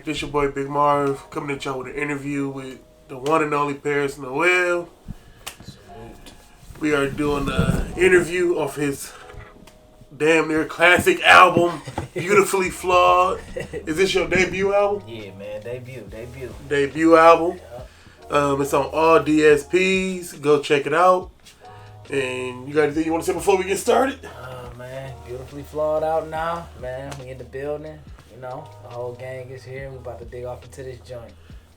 This your boy Big Marv coming at y'all with an interview with the one and only Pariis Noel. We are doing an interview of his damn near classic album, Beautifully Flawed. Is this your debut album? Yeah, man, debut. Debut album. It's on all DSPs. Go check it out. And you got anything you want to say before we get started? Man, Beautifully Flawed out now. Man, we in the building. You know, the whole gang is here. We about to dig off into this joint.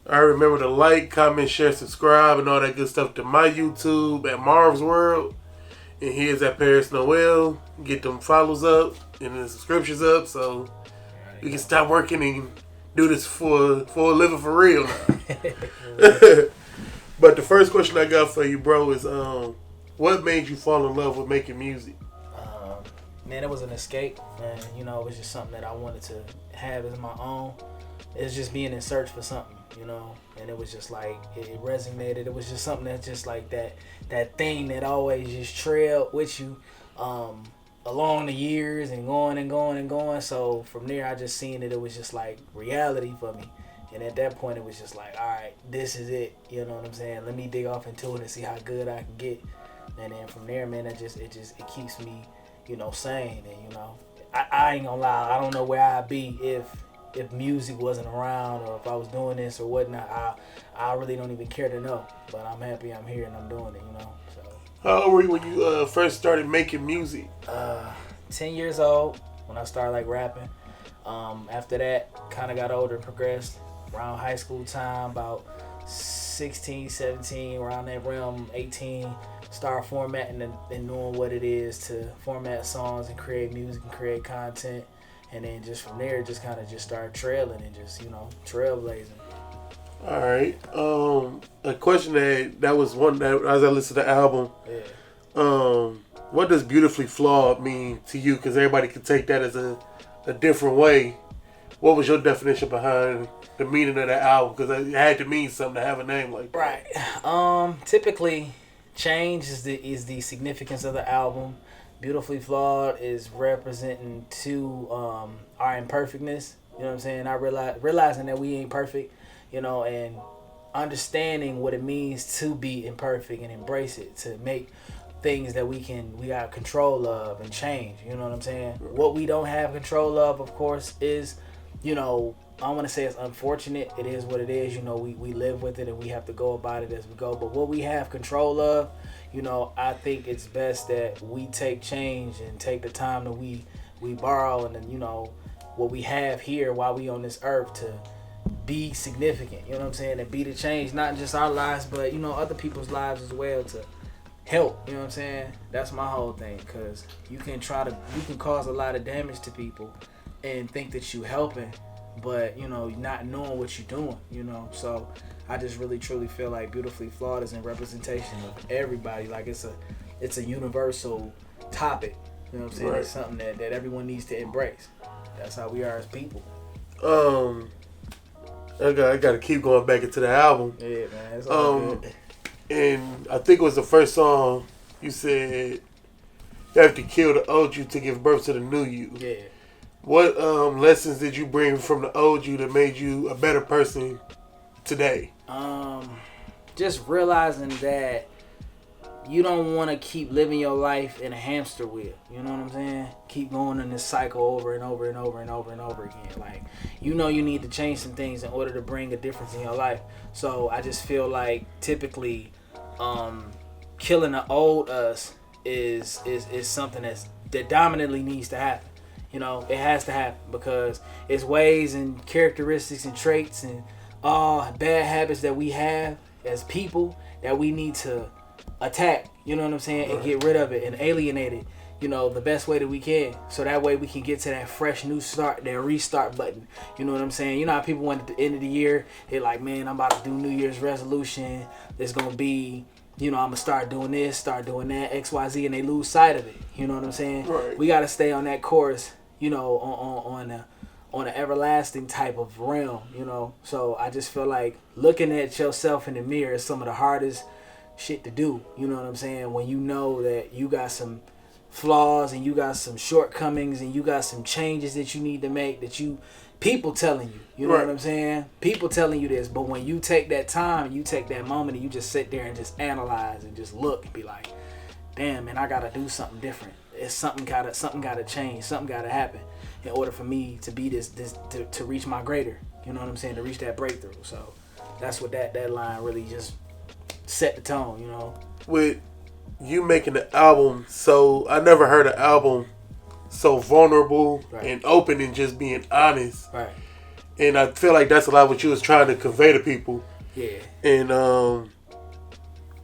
All right, remember to like, comment, share, subscribe, and all that good stuff to my YouTube at Marv's World. And here's at Pariis Noel. Get them follows up and the subscriptions up so we can stop working and do this for a living for real now. But the first question I got for you, bro, is what made you fall in love with making music? Man, it was an escape, and you know, it was just something that I wanted to have as my own. It was just being in search for something, you know, and it was just like it resonated. It was just something that's just like that thing that always just trailed with you along the years and going and going and going. So from there, I just seen it was just like reality for me. And at that point, it was just like, all right, this is it. You know what I'm saying? Let me dig off into it and see how good I can get. And then from there, man, it keeps me, you know, sane. And you know, I ain't gonna lie, I don't know where I'd be if music wasn't around or if I was doing this or whatnot. I really don't even care to know. But I'm happy I'm here and I'm doing it, you know. So. How old were you when you first started making music? 10 years old when I started like rapping. After that, kind of got older and progressed. Around high school time, about 16, 17, around that realm, 18, start formatting and knowing what it is to format songs and create music and create content. And then just from there, just kind of just started trailing and just, you know, trailblazing. All right. A question that was one that as I listened to the album. Yeah. What does Beautifully Flawed mean to you? Because everybody can take that as a different way. What was your definition behind the meaning of that album? Because it had to mean something to have a name like that. Right. Typically, change is the significance of the album. Beautifully Flawed is representing to our imperfectness. You know what I'm saying? Realizing that we ain't perfect, you know, and understanding what it means to be imperfect and embrace it, to make things that we got control of and change. You know what I'm saying? What we don't have control of course, is, you know, I want to say it's unfortunate. It is what it is. You know, we live with it and we have to go about it as we go. But what we have control of, you know, I think it's best that we take change and take the time that we borrow and then, you know, what we have here while we on this earth to be significant. You know what I'm saying? And be the change, not just our lives, but, you know, other people's lives as well to help. You know what I'm saying? That's my whole thing, because you can cause a lot of damage to people and think that you helping, but, you know, not knowing what you're doing, you know. So I just really truly feel like Beautifully Flawed is in representation of everybody. Like it's a universal topic. You know what I'm saying? Right. It's something that everyone needs to embrace. That's how we are as people. I got to keep going back into the album. Yeah, man. It's all good. And I think it was the first song you said you have to kill the old you to give birth to the new you. Yeah. What lessons did you bring from the old you that made you a better person today? Just realizing that you don't want to keep living your life in a hamster wheel. You know what I'm saying? Keep going in this cycle over and over and over and over and over again. Like, you know, you need to change some things in order to bring a difference in your life. So I just feel like typically killing the old us is something that dominantly needs to happen. You know, it has to happen because it's ways and characteristics and traits and all bad habits that we have as people that we need to attack, you know what I'm saying, and get rid of it and alienate it, you know, the best way that we can. So that way we can get to that fresh new start, that restart button. You know what I'm saying? You know how people went at the end of the year, they're like, man, I'm about to do New Year's resolution. It's going to be, you know, I'm going to start doing this, start doing that, XYZ, and they lose sight of it. You know what I'm saying? Right. We got to stay on that course, you know, on an everlasting type of realm, you know. So I just feel like looking at yourself in the mirror is some of the hardest shit to do. You know what I'm saying? When you know that you got some flaws and you got some shortcomings and you got some changes that you need to make, that you people telling you. You know what I'm saying? People telling you this, but when you take that time and you take that moment and you just sit there and just analyze and just look and be like, damn, man, I gotta do something different. It's something gotta change, something gotta happen in order for me to be to reach my greater. You know what I'm saying? To reach that breakthrough. So that's what that line really just set the tone. You know. With you making the album, so I never heard an album so vulnerable and open and just being honest. Right. And I feel like that's a lot what you was trying to convey to people. Yeah. And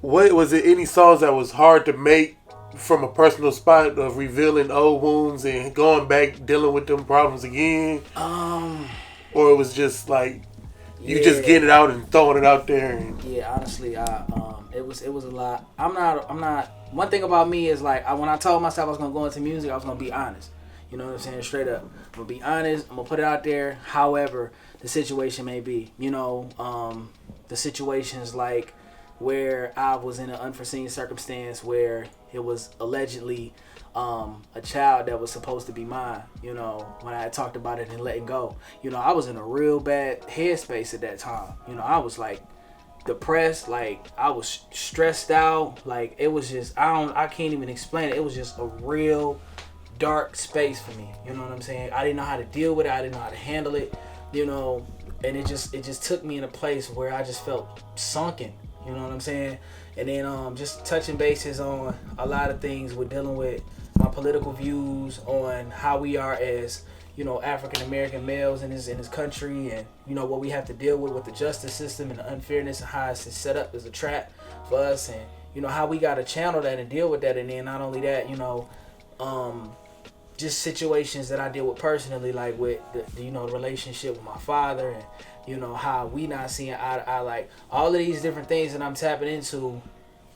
what was it? Any songs that was hard to make from a personal spot of revealing old wounds and going back dealing with them problems again? Or it was just like you just getting it out and throwing it out there. And yeah, honestly, it was a lot. I'm not. One thing about me is like when I told myself I was gonna go into music, I was gonna be honest. You know what I'm saying? Straight up. I'm going to be honest. I'm going to put it out there. However the situation may be. You know, the situations like where I was in an unforeseen circumstance where it was allegedly a child that was supposed to be mine. You know, when I had talked about it and letting go. You know, I was in a real bad headspace at that time. You know, I was like depressed. Like I was stressed out. Like it was just, I can't even explain it. It was just a real dark space for me, you know what I'm saying? I didn't know how to deal with it. I didn't know how to handle it, you know, and it just took me in a place where I just felt sunken, you know what I'm saying? And then just touching bases on a lot of things with dealing with my political views on how we are as, you know, African American males in this country, and you know what we have to deal with the justice system and the unfairness and how it's set up as a trap for us, and you know how we got to channel that and deal with that. And then not only that, you know, just situations that I deal with personally, like with the you know, relationship with my father, and you know how we not seeing eye to eye, like all of these different things that I'm tapping into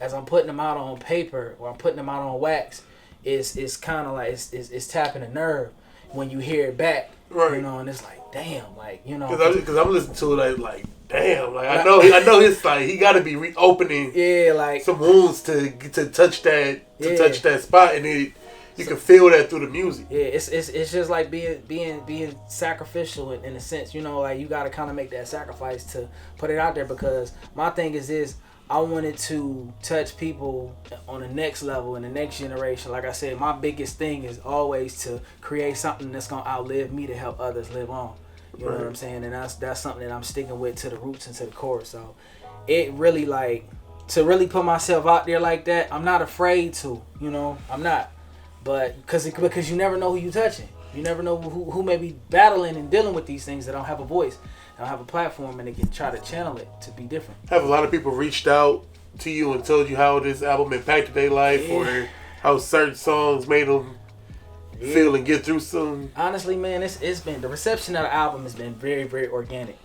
as I'm putting them out on paper or I'm putting them out on wax. It's kind of like it's tapping a nerve when you hear it back, you know, and it's like damn, like you know, because I'm listening to it like damn, like I know it's like he got to be reopening, like some wounds to touch that touch that spot, and you can feel that through the music. Yeah, it's just like being sacrificial in a sense, you know, like you got to kind of make that sacrifice to put it out there, because my thing is this. I wanted to touch people on the next level in the next generation. Like I said, my biggest thing is always to create something that's going to outlive me to help others live on. You know what I'm saying? And that's something that I'm sticking with to the roots and to the core. So it really, like, to really put myself out there like that, I'm not afraid to, you know, I'm not. But because you never know who you're touching. You never know who may be battling and dealing with these things that don't have a voice. Don't have a platform, and they can try to channel it to be different. Have a lot of people reached out to you and told you how this album impacted their life, or how certain songs made them feel and get through some? Honestly, man, it's been, the reception of the album has been very, very organic.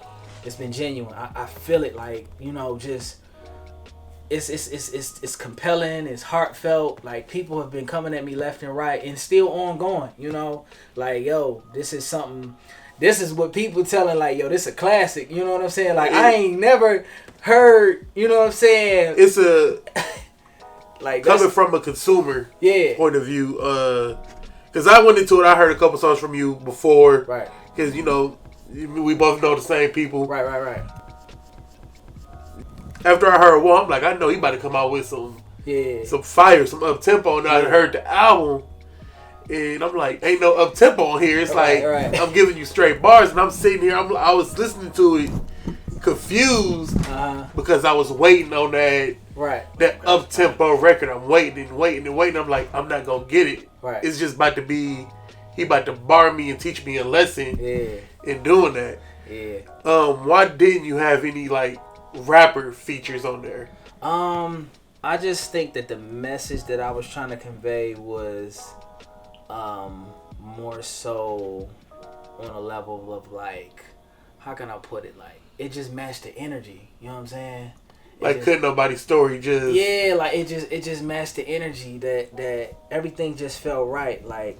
It's been genuine. I feel it, like, you know, just it's compelling, it's heartfelt. Like people have been coming at me left and right, and still ongoing, you know, like, yo, this is something. This is what people telling, like, yo, this a classic. You know what I'm saying? Like, I ain't never heard, you know what I'm saying? It's a, like, coming from a consumer point of view. Because I went into it, I heard a couple songs from you before. Right. Because, you know, we both know the same people. Right. After I heard one, I'm like, I know he about to come out with some fire, some up-tempo. And I heard the album. And I'm like, ain't no up tempo on here. It's right. I'm giving you straight bars, and I'm sitting here. I was listening to it, confused because I was waiting on that up tempo record. I'm waiting. I'm like, I'm not gonna get it. Right. It's just about to be. He about to bar me and teach me a lesson. In doing that. Yeah. Why didn't you have any like rapper features on there? I just think that the message that I was trying to convey was more so on a level of, like, how can I put it, like, it just matched the energy, you know what I'm saying? Couldn't nobody's story just like it just matched the energy, that everything just felt right. Like,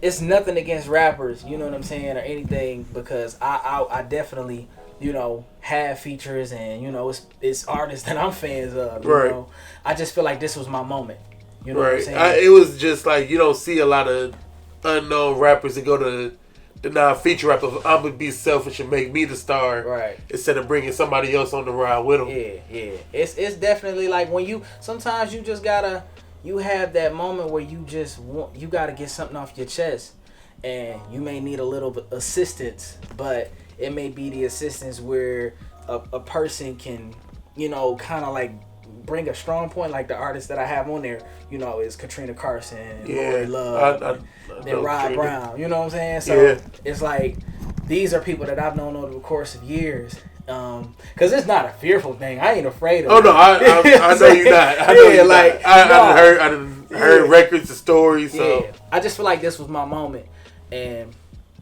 it's nothing against rappers, you know what I'm saying, or anything, because I definitely, you know, have features, and you know, it's artists that I'm fans of, you know. I just feel like this was my moment. You know what I'm saying? It was just like, you don't see a lot of unknown rappers that go to the non-feature rap of I'm gonna be selfish and make me the star, right? Instead of bringing somebody else on the ride with them. Yeah. It's definitely like when you sometimes you just gotta you have that moment where you just want you gotta get something off your chest, and you may need a little bit assistance, but it may be the assistance where a person can, you know, kind of like bring a strong point, like the artists that I have on there, you know, is Katrina Carson, Lori Love, then Rod Brown, you know what I'm saying? So it's like these are people that I've known over the course of years. Cause it's not a fearful thing. I ain't afraid of it. No, I know you're not. I know you're like not. I done heard records and stories. So I just feel like this was my moment, and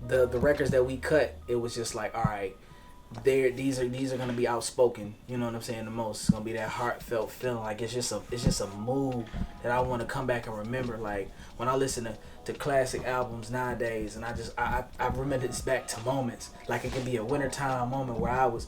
the records that we cut, it was just like, all right, these are gonna be outspoken. You know what I'm saying? The most, it's gonna be that heartfelt feeling. Like it's just a mood that I want to come back and remember. Like when I listen to classic albums nowadays, and I remember this back to moments. Like it can be a wintertime moment where I was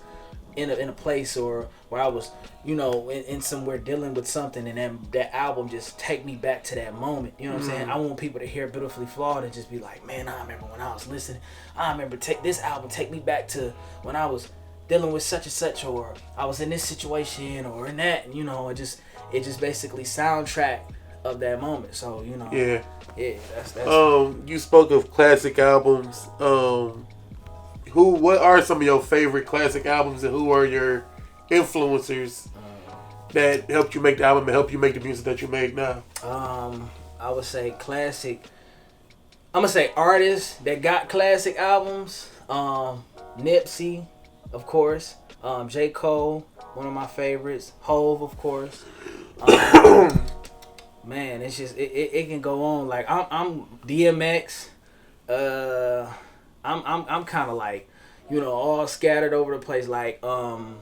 in a place, or where I was, you know, in somewhere dealing with something, and then that album just take me back to that moment. You know what I'm saying? I want people to hear Beautifully Flawed and just be like, man, I remember when I was listening. I remember this album take me back to when I was dealing with such and such, or I was in this situation, or in that. You know, it just basically soundtrack of that moment. So you know, that's you spoke of classic albums. What are some of your favorite classic albums, and who are your influencers that helped you make the album and help you make the music that you make now? I would say classic. I'm gonna say artists that got classic albums. Nipsey, of course. J. Cole, one of my favorites. Hove, of course. Man, it's just it can go on. Like I'm DMX. I'm kind of like, you know, all scattered over the place. Like one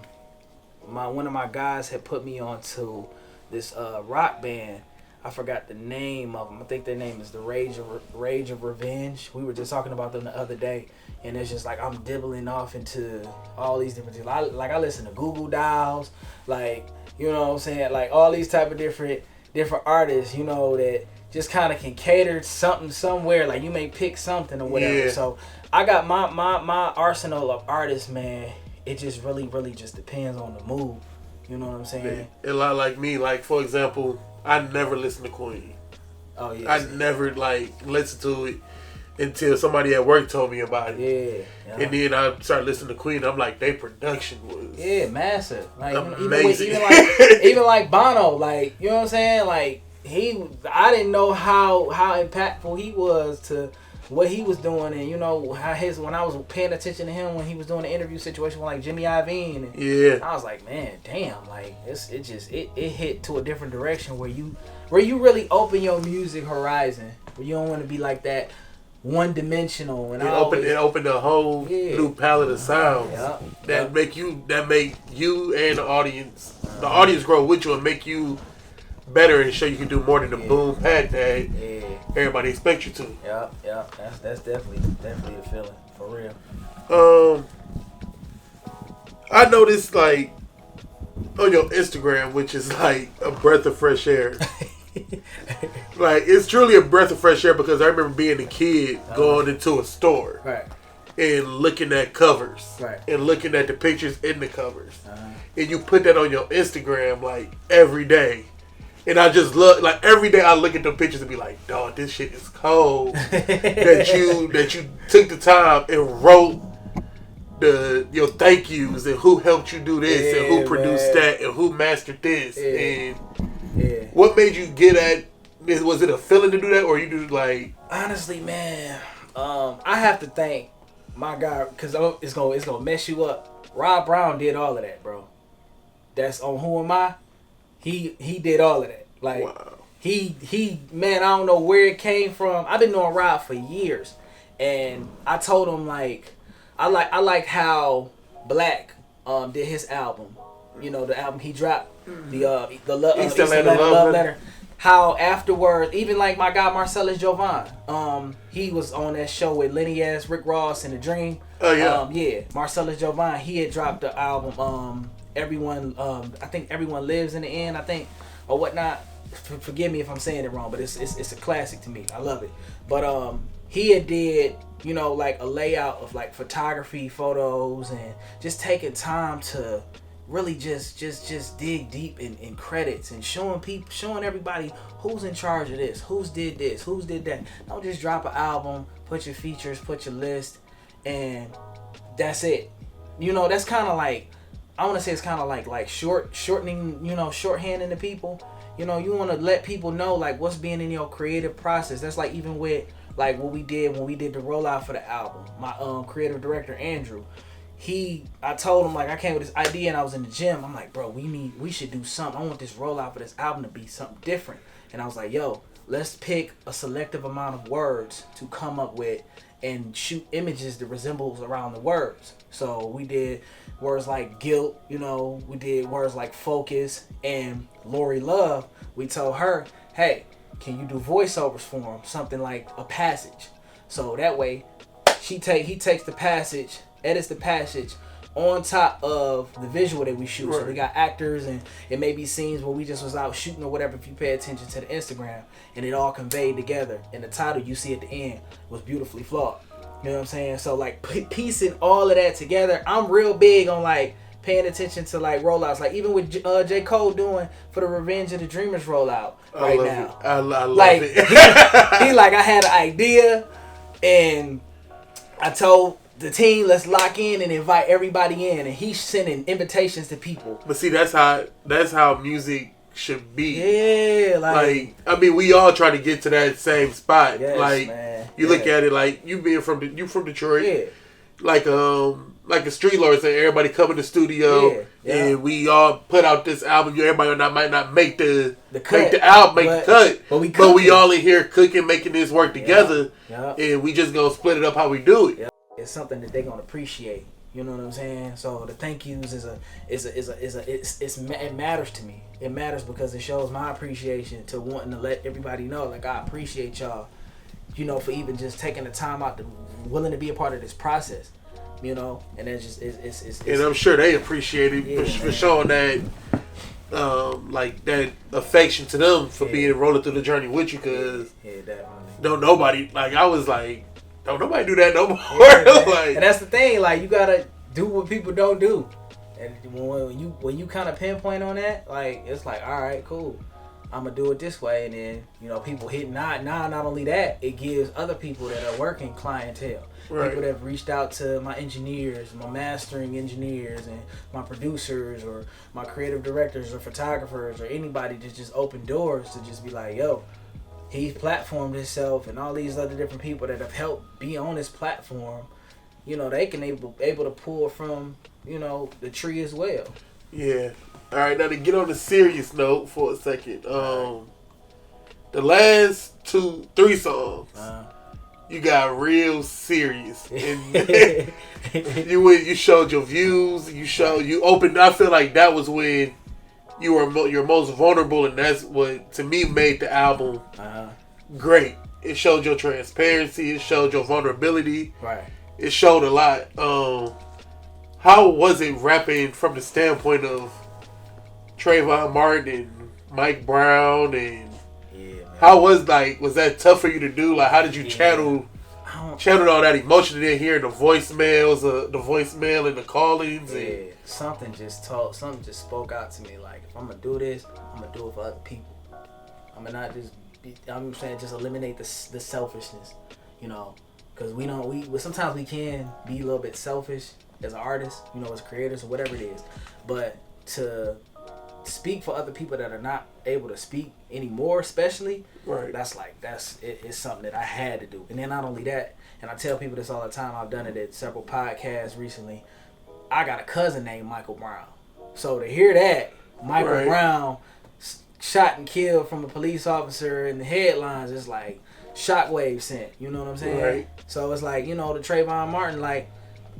of my guys had put me onto this rock band. I forgot the name of them. I think their name is the Rage of Revenge. We were just talking about them the other day, and it's just like I'm dibbling off into all these different things. I listen to Google Dolls, like, you know what I'm saying, like all these type of different artists, you know, that just kind of can cater something somewhere. Like you may pick something or whatever. Yeah. So I got my arsenal of artists, man. It just really just depends on the mood. You know what I'm saying? A lot like me. Like for example, I never listened to Queen. Oh yeah. I never like listened to it until somebody at work told me about it. Yeah. And then I started listening to Queen. I'm like, their production was massive. Like amazing. Even like Bono, like, you know what I'm saying? Like I didn't know how impactful he was to what he was doing, and you know how when I was paying attention to him when he was doing the interview situation with like Jimmy Iovine, and I was like, man, damn, like it hit to a different direction where you really open your music horizon, where you don't want to be like that one dimensional, and it opened a whole new palette of sounds that make you and the audience grow with you and make you better and show you can do more than the boom pat that everybody expects you to. Yeah. That's definitely the feeling, for real. I noticed like on your Instagram, which is like a breath of fresh air. Like it's truly a breath of fresh air, because I remember being a kid going into a store and looking at covers and looking at the pictures in the covers, and you put that on your Instagram like every day. And I just look, like every day I look at the pictures and be like, dog, this shit is cold. that you took the time and wrote your thank yous and who helped you do this and who produced that and who mastered this. And what made you get at, was it a feeling to do that, or you do like? Honestly, man, I have to thank my guy, because it's gonna mess you up. Rob Brown did all of that, bro. That's on Who Am I? He did all of that. Like, wow. He man, I don't know where it came from. I've been knowing Rob for years, and I told him like, I like how Black did his album. You know, the album he dropped, the Love Letter. How afterwards, even like my guy Marcellus Jovan, he was on that show with Lenny S, Rick Ross, and The Dream. Oh yeah. Marcellus Jovan, he had dropped the album. Everyone, I think Everyone Lives in the End, I think, or whatnot. Forgive me if I'm saying it wrong, but it's a classic to me. I love it. But he had did, you know, like a layout of like photography, photos, and just taking time to really just dig deep in credits and showing everybody who's in charge of this, who's did that. Don't just drop an album, put your features, put your list, and that's it. You know, that's kind of like, I want to say it's kind of like shortening, you know, shorthanding the people. You know, you want to let people know like what's being in your creative process. That's like even with like what we did when we did the rollout for the album. My creative director Andrew, I told him like I came with this idea and I was in the gym. I'm like, bro, we should do something. I want this rollout for this album to be something different. And I was like, yo, let's pick a selective amount of words to come up with and shoot images that resembles around the words. So we did words like guilt, you know, we did words like focus, and Lori Love, we told her, hey, can you do voiceovers for him? Something like a passage. So that way he takes the passage, edits the passage on top of the visual that we shoot. Right. So we got actors, and it may be scenes where we just was out shooting or whatever if you pay attention to the Instagram, and it all conveyed together. And the title you see at the end was Beautifully Flawed. You know what I'm saying? So like piecing all of that together, I'm real big on like paying attention to like rollouts. Like even with J. Cole doing for the Revenge of the Dreamers rollout right now. I love like, it. he like, I had an idea and I told the team, let's lock in and invite everybody in, and he's sending invitations to people. But see, that's how music should be. Yeah, like I mean, we all try to get to that same spot. Yes, like man. You look at it like you from Detroit. Yeah. Like a street lord saying everybody come in the studio and we all put out this album. Everybody might not make the cut, but we all in here cooking, making this work together, and we just gonna split it up how we do it. Yep. It's something that they're gonna appreciate. You know what I'm saying? So the thank yous it matters to me. It matters because it shows my appreciation to wanting to let everybody know, like, I appreciate y'all, you know, for even just taking the time out to willing to be a part of this process, you know. And it's just it's and I'm sure they appreciate it for showing that like that affection to them for being rolling through the journey with you, because don't nobody do that no more. Like, and that's the thing, like, you gotta do what people don't do. And when you kind of pinpoint on that, like, it's like, all right, cool, I'm gonna do it this way. And then, you know, people hit not only that, it gives other people that are working clientele. Right. People that have reached out to my engineers, my mastering engineers, and my producers, or my creative directors, or photographers, or anybody that just open doors to just be like, yo, he's platformed himself, and all these other different people that have helped be on this platform, you know, they can able to pull from, you know, the tree as well. Yeah. All right, now to get on a serious note for a second, the last 3 songs, you got real serious, and you showed your views, you opened. I feel like that was when you were your most vulnerable, and that's what to me made the album great. It showed your transparency, it showed your vulnerability, right? It showed a lot. How was it rapping from the standpoint of Trayvon Martin and Mike Brown, and how was that tough for you to do? Like, how did you channel all that emotion in here, the voicemails, the voicemail and the callings? And something just spoke out to me. Like, if I'm gonna do this, I'm gonna do it for other people. I'm gonna not I'm saying just eliminate the selfishness, you know, because sometimes we can be a little bit selfish as an artist, you know, as creators or whatever it is, but to speak for other people that are not able to speak anymore, especially, right? It's something that I had to do. And then not only that, and I tell people this all the time, I've done it at several podcasts recently, I got a cousin named Michael Brown. So to hear that Michael Brown shot and killed from a police officer in the headlines, is like shockwave sent, you know what I'm saying? Right. So it's like, you know, the Trayvon Martin, like,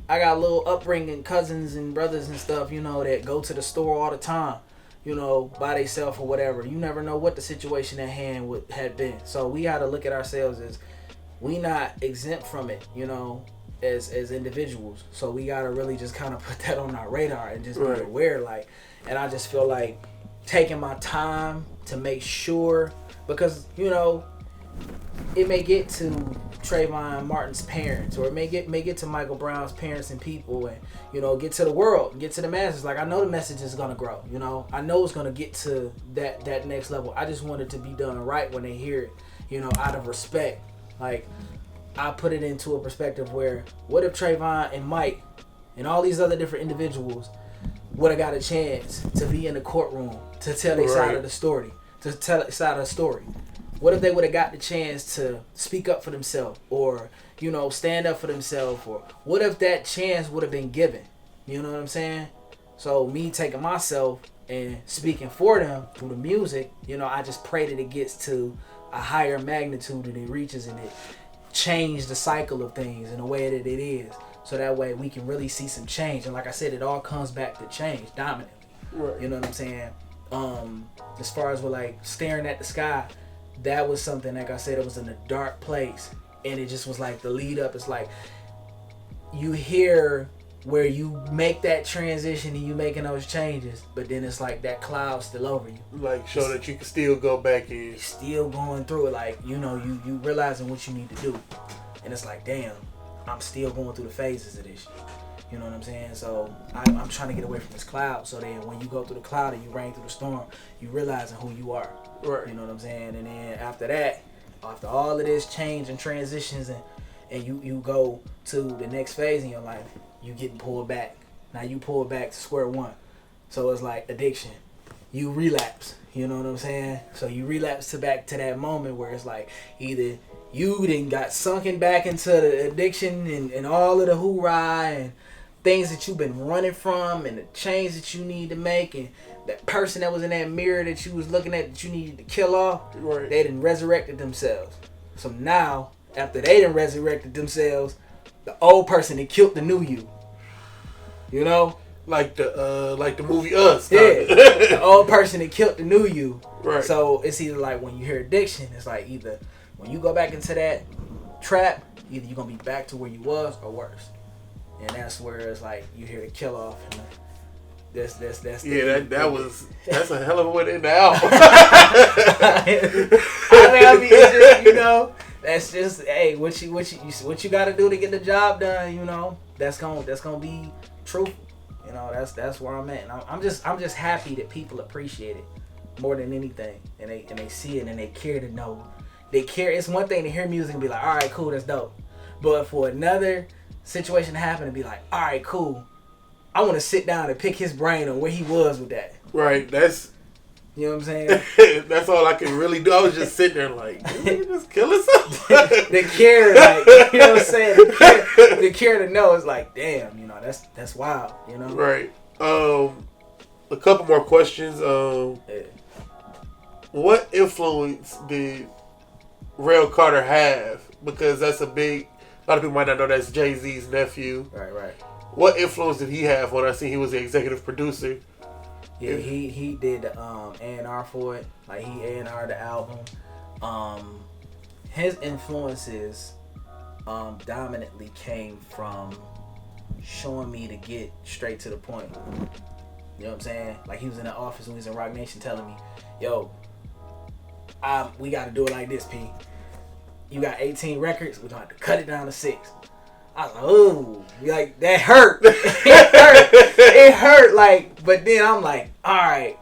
I got a little upbringing, cousins and brothers and stuff, you know, that go to the store all the time, you know, by themselves or whatever. You never know what the situation at hand had been. So we got to look at ourselves as we not exempt from it, you know, as individuals. So we got to really just kind of put that on our radar and just be aware, like. And I just feel like taking my time to make sure, because, you know, it may get to Trayvon Martin's parents, or it may get to Michael Brown's parents and people, and get to the world, get to the masses. Like, I know the message is gonna grow. I know it's gonna get to that next level. I just want it to be done right when they hear it. Out of respect. Like, I put it into a perspective where, what if Trayvon and Mike and all these other different individuals would have got a chance to be in the courtroom to tell their side of the story, What if they would have got the chance to speak up for themselves, or stand up for themselves, or what if that chance would have been given? You know what I'm saying? So me taking myself and speaking for them through the music, I just pray that it gets to a higher magnitude and it reaches and it change the cycle of things in a way that it is, so that way we can really see some change. And like I said, it all comes back to change dominantly. Right. You know what I'm saying? As far as with like staring at the sky, that was something, like I said, it was in a dark place, and it just was like the lead up. It's like you hear where you make that transition and you making those changes, but then it's like that cloud still over you. Like, show that you can still go back in. Still going through it, like, you realizing what you need to do. And it's like, damn, I'm still going through the phases of this shit. You know what I'm saying? So I'm trying to get away from this cloud, so then when you go through the cloud and you rain through the storm, you realizing who you are. Right. You know what I'm saying? And then after that, after all of this change and transitions, and you go to the next phase in your life, you getting pulled back. Now you pull back to square one. So it's like addiction. You relapse. You know what I'm saying? So you relapse back to that moment where it's like either you then got sunken back into the addiction and all of the hoorah and things that you've been running from and the change that you need to make, and that person that was in that mirror that you was looking at that you needed to kill off, right, they done resurrected themselves. So now, after they done resurrected themselves, the old person that killed the new you. You know? Like the movie Us. Yeah. The old person that killed the new you. Right. So it's either like when you hear addiction, it's like either when you go back into that trap, either you're gonna be back to where you was or worse. And that's where it's like you hear the kill off and that's that's a hell of a way to end the album. I mean, it's just, that's just, hey, what you got to do to get the job done, that's gonna be truthful. That's where I'm at. And I'm just happy that people appreciate it more than anything, and they see it and they care to know. They care. It's one thing to hear music and be like, all right, cool, that's dope. But for another situation to happen and be like, all right, cool, I want to sit down and pick his brain on where he was with that. Right. That's. You know what I'm saying? That's all I can really do. I was just sitting there like, did he just kill himself? The care, like, you know what I'm saying? The care to know is like, damn, that's wild, Right. A couple more questions. What influence did Rail Carter have? Because that's a lot of people might not know that's Jay-Z's nephew. Right. What influence did he have when I see he was the executive producer? Yeah, he did the A&R for it. Like, he A&R the album. His influences dominantly came from showing me to get straight to the point. You know what I'm saying? Like, he was in the office when he was in Rock Nation telling me, yo, we got to do it like this, P. You got 18 records, we're going to have to cut it down to 6. I was like, ooh, like, that hurt. It hurt, like, but then I'm like, all right,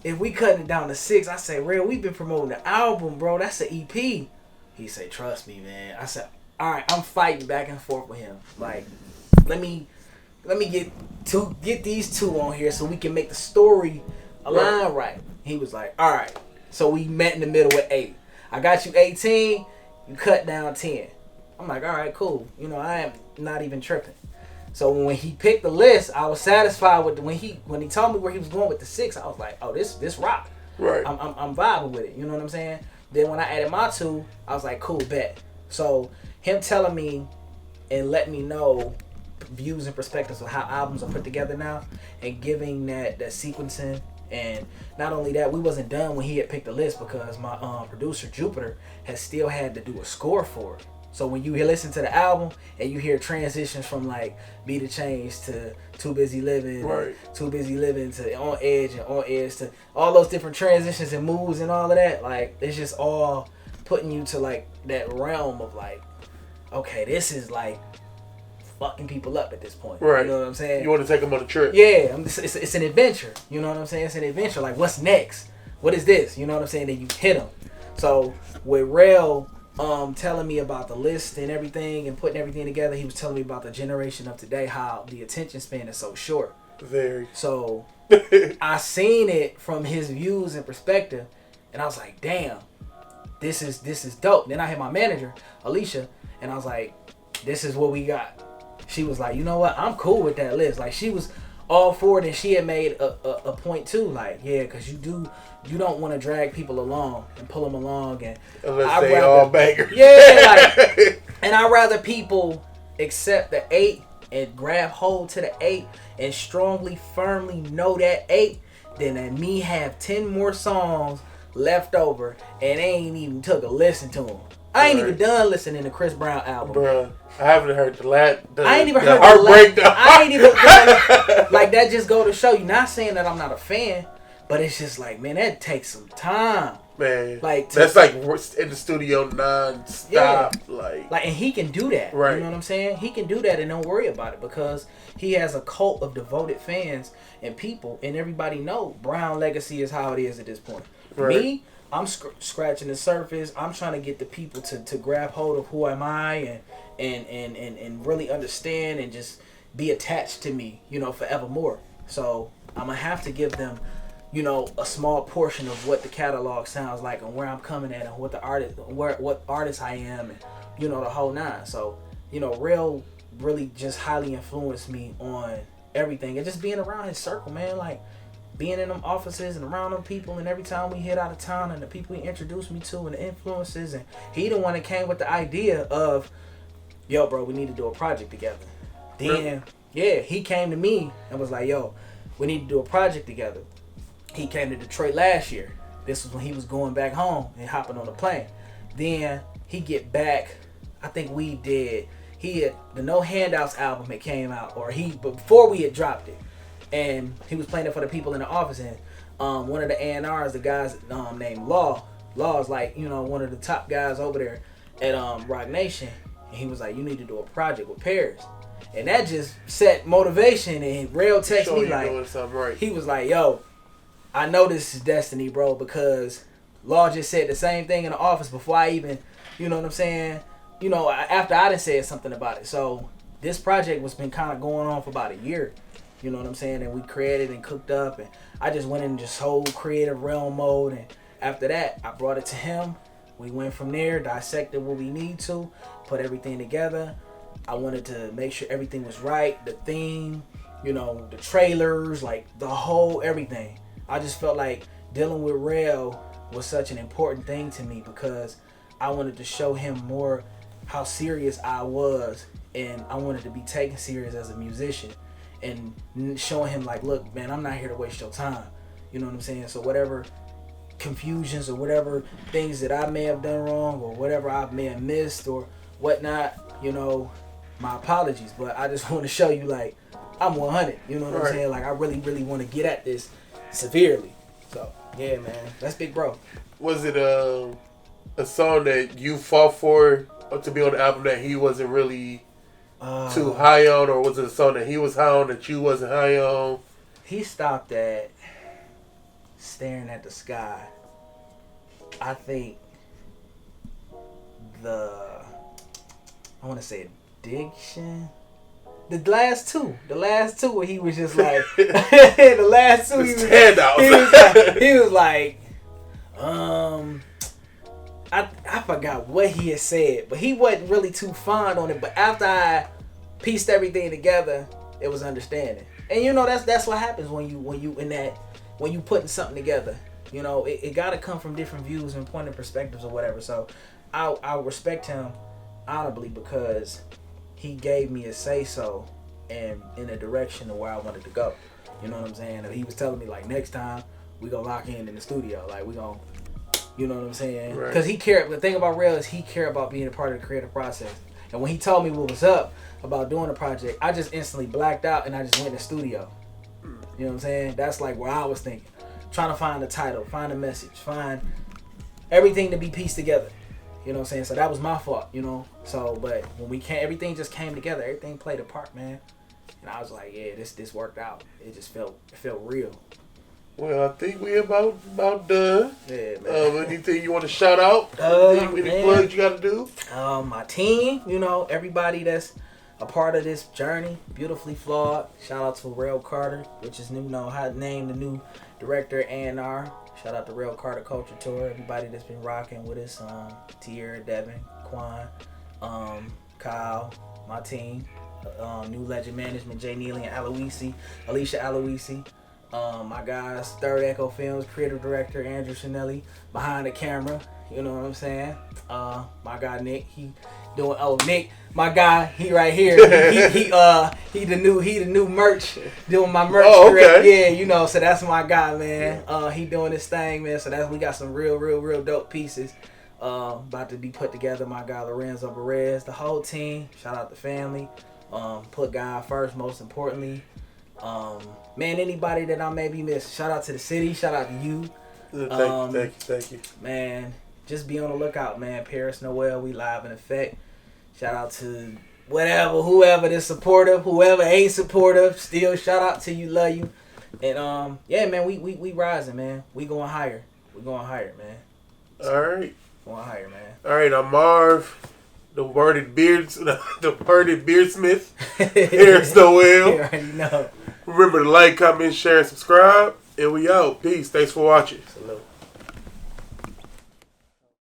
if we cutting it down to 6, I say, Real, we've been promoting the album, bro. That's an EP. He say, trust me, man. I said, all right, I'm fighting back and forth with him. Like, let me get these two on here so we can make the story align right. He was like, all right. So we met in the middle at 8. I got you 18, you cut down 10. I'm like, all right, cool. I am not even tripping. So when he picked the list, I was satisfied with when he told me where he was going with the 6. I was like, oh, this rock. Right. I'm vibing with it. You know what I'm saying? Then when I added my 2, I was like, cool, bet. So him telling me and letting me know views and perspectives of how albums are put together now, and giving that sequencing. And not only that, we wasn't done when he had picked the list, because my producer Jupiter has still had to do a score for it. So when you listen to the album and you hear transitions from like Be the Change to Too Busy Living, right, Too Busy Living to On Edge and On Edge to all those different transitions and moves and all of that, like, it's just all putting you to like that realm of like, okay, this is like fucking people up at this point. Right. You know what I'm saying? You want to take them on a trip. Yeah, it's an adventure. You know what I'm saying? It's an adventure. Like, what's next? What is this? You know what I'm saying? Then you hit them. So with Rel telling me about the list and everything and putting everything together, he was telling me about the generation of today, how the attention span is so short. Very. So I seen it from his views and perspective, and I was like, damn, this is dope. Then I hit my manager, Alicia, and I was like, this is what we got. She was like, you know what? I'm cool with that list. Like, she was all for it, and she had made a point too. Like, yeah, because you don't want to drag people along and pull them along, and unless they all bangers. Yeah, like, and I'd rather people accept the 8 and grab hold to the 8 and strongly, firmly know that 8 than that me have 10 more songs left over and they ain't even took a listen to them. I ain't even done listening to Chris Brown album. Bruh, I haven't heard the I ain't even heard Heartbreak though. I ain't even done, like, that just go to show you. Not saying that I'm not a fan, but it's just like, man, that takes some time. Man, like that's like in the studio non-stop. Yeah. Like, and he can do that. Right. You know what I'm saying? He can do that and don't worry about it because he has a cult of devoted fans and people, and everybody know Brown legacy is how it is at this point. Right. Me, I'm scratching the surface. I'm trying to get the people to grab hold of who am I and really understand and just be attached to me, you know, forevermore. So I'm gonna have to give them, you know, a small portion of what the catalog sounds like and where I'm coming at and what the what artist I am, and, you know, the whole nine. So, you know, Rel really just highly influenced me on everything and just being around his circle, man. Like, being in them offices and around them people, and every time we hit out of town and the people he introduced me to and the influences, and he the one that came with the idea of, yo, bro, we need to do a project together. Then, yeah, he came to me and was like, yo, we need to do a project together. He came to Detroit last year. This was when he was going back home and hopping on the plane. Then he get back, I think he had the No Handouts album that came out, or before we had dropped it. And he was playing it for the people in the office, and one of the A&Rs, the guys named Law is like, you know, one of the top guys over there at Rock Nation, and he was like, you need to do a project with Pariis. And that just set motivation, and Rel texted me like, right. He was like, yo, I know this is destiny, bro, because Law just said the same thing in the office before I even, you know what I'm saying, you know, after I done said something about it. So this project was been kind of going on for about a year. You know what I'm saying? And we created and cooked up, and I just went in just whole creative realm mode. And after that, I brought it to him. We went from there, dissected what we need to, put everything together. I wanted to make sure everything was right, the theme, you know, the trailers, like the whole everything. I just felt like dealing with Rel was such an important thing to me because I wanted to show him more how serious I was, and I wanted to be taken serious as a musician. And showing him like, look, man, I'm not here to waste your time. You know what I'm saying? So whatever confusions or whatever things that I may have done wrong or whatever I may have missed or whatnot, you know, my apologies. But I just want to show you, like, I'm 100. You know what I'm saying? Like, I really, really want to get at this severely. So, yeah, man. That's big bro. Was it a song that you fought for to be on the album that he wasn't really too high on, or was it a song that he was high on that you wasn't high on? He stopped at Staring at the Sky. I think I want to say Addiction. The last two where he was just like, the last two, he was like, I forgot what he had said, but he wasn't really too fond on it. But after I pieced everything together, it was understanding. And you know, that's what happens when you putting something together. You know, it gotta come from different views and point of perspectives or whatever. So I respect him honorably because he gave me a say so and in a direction of where I wanted to go. You know what I'm saying? And he was telling me like, next time we gonna lock in the studio, like we gonna. You know what I'm saying? Because he cared. The thing about Rel is he cared about being a part of the creative process. And when he told me what was up about doing the project, I just instantly blacked out and I just went in the studio. You know what I'm saying? That's like where I was thinking. Trying to find the title, find a message, find everything to be pieced together. You know what I'm saying? So that was my fault, you know. So, but when we came, everything just came together. Everything played a part, man. And I was like, yeah, this worked out. It just felt real. Well, I think we about done. Yeah, man. Anything you want to shout out? Any plugs you got to do? My team, you know, everybody that's a part of this journey, Beautifully Flawed. Shout out to Rail Carter, which is new, you know, how to name the new director A&R. Shout out to Rail Carter Culture Tour. Everybody that's been rocking with us. Tierra, Devin, Quan, Kyle, my team. New Legend Management, Jay Neely and Alicia Aloisi. My guys, Third Echo Films, creative director Andrew Chanelli, behind the camera, you know what I'm saying? My guy Nick, Nick, my guy, he right here. He the new merch, doing my merch. Oh, okay. Yeah, you know, so that's my guy, man. He doing this thing, man. So we got some real dope pieces about to be put together. My guy Lorenzo Perez, the whole team. Shout out the family. Put God first, most importantly. Man, anybody that I maybe missed, shout out to the city, shout out to you. Thank you. Man, just be on the lookout, man. Pariis Noel, we live in effect. Shout out to whoever is supportive, whoever ain't supportive, still shout out to you, love you. And yeah, man, we rising, man. We going higher. We going higher, man. All right. Going higher, man. All right, I'm Marv. The worded beardsmith, Pariis Noel. You already know. Remember to like, comment, share, and subscribe. And we out. Peace. Thanks for watching. Salute.